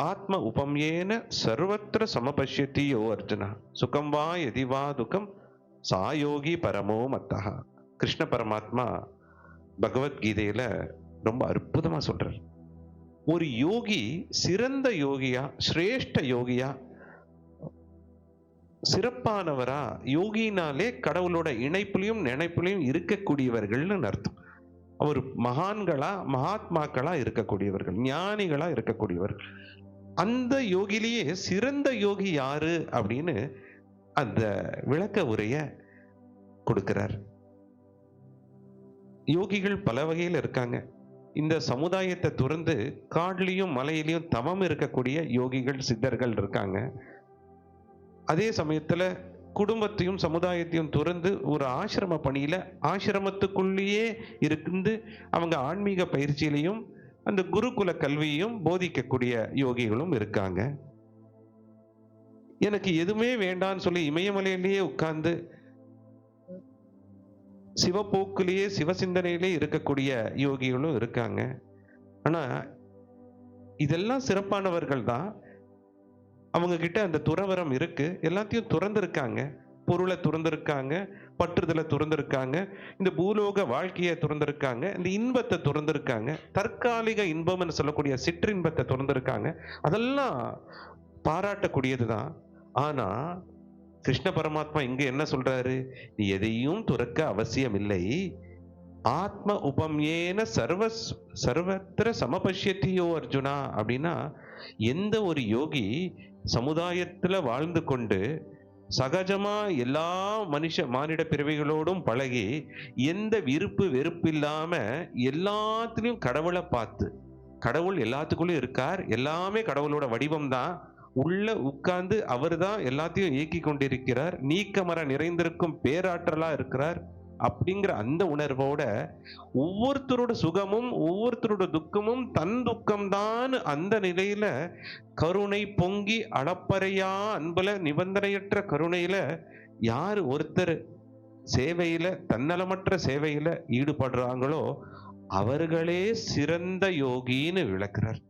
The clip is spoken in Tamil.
ஆத்ம உபம்யேன சர்வத்திர சமபஷ்யதி யோ அர்ஜுனா சுகம் வா யதி வா துக்கம் சாயோகி பரமோ மத்தஹ. கிருஷ்ண பரமாத்மா பகவத்கீதையில ரொம்ப அற்புதமா சொல்றார். ஒரு யோகி சிறந்த யோகியா, சிரேஷ்ட யோகியா, சிறப்பானவரா, யோகினாலே கடவுளோட இணைப்புலையும் நினைப்புலையும் இருக்கக்கூடியவர்கள்னு அர்த்தம். அவர் மகான்களா, மகாத்மாக்களா இருக்கக்கூடியவர்கள், ஞானிகளா இருக்கக்கூடியவர்கள். அந்த யோகிலேயே சிறந்த யோகி யாரு அப்படின்னு அந்த விளக்க உரைய கொடுக்கிறார். யோகிகள் பல வகையில் இருக்காங்க. இந்த சமுதாயத்தை துறந்து காடுலயும் மலையிலையும் தவம் இருக்கக்கூடிய யோகிகள், சித்தர்கள் இருக்காங்க. அதே சமயத்துல குடும்பத்தையும் சமுதாயத்தையும் துறந்து ஒரு ஆசிரம பணியில ஆசிரமத்துக்குள்ளேயே இருந்து அவங்க ஆன்மீக பயிற்சியிலையும் அந்த குருகுல கல்வியையும் போதிக்கக்கூடிய யோகிகளும் இருக்காங்க. எனக்கு எதுவுமே வேண்டான்னு சொல்லி இமயமலையிலேயே உட்கார்ந்து சிவப்போக்கிலேயே சிவசிந்தனையிலே இருக்கக்கூடிய யோகிகளும் இருக்காங்க. ஆனா இதெல்லாம் சிறப்பானவர்கள் தான். அவங்க கிட்ட அந்த துறவரம் இருக்கு. எல்லாத்தையும் துறந்திருக்காங்க. பொருளை துறந்திருக்காங்க, பற்றுதலை துறந்திருக்காங்க, இந்த பூலோக வாழ்க்கையை துறந்திருக்காங்க, இந்த இன்பத்தை துறந்திருக்காங்க, தற்காலிக இன்பம்னு சொல்லக்கூடிய சிற்றின்பத்தை துறந்திருக்காங்க. அதெல்லாம் பாராட்டக்கூடியதுதான். ஆனா கிருஷ்ண பரமாத்மா இங்க என்ன சொல்றாரு? நீ எதையும் துறக்க அவசியம் இல்லை. ஆத்ம உபம்யேன சர்வத்திர சமபஷ்யத்தியோ அர்ஜுனா அப்படின்னா, எந்த ஒரு யோகி சமுதாயத்துல வாழ்ந்து கொண்டு சகஜமா எல்லா மானிட பிறவிகளோடும் பழகி எந்த விருப்பு வெறுப்பு இல்லாம எல்லாத்துலயும் கடவுளை பார்த்து, கடவுள் எல்லாத்துக்குள்ளயும் இருக்கார், எல்லாமே கடவுளோட வடிவம் தான், உள்ள உட்கார்ந்து அவர் தான் எல்லாத்தையும் இயக்கி கொண்டிருக்கிறார், நீக்கமர நிறைந்திருக்கும் பேராற்றலா இருக்கிறார் அப்படிங்கிற அந்த உணர்வோட ஒவ்வொருத்தரோட சுகமும் ஒவ்வொருத்தரோட துக்கமும் தன் துக்கம்தான் அந்த நிலையில கருணை பொங்கி அளப்பறையா அன்புல நிபந்தனையற்ற கருணையில யார் ஒருத்தர் சேவையில தன்னலமற்ற சேவையில ஈடுபடுறாங்களோ அவர்களே சிறந்த யோகின்னு விளக்குறார்.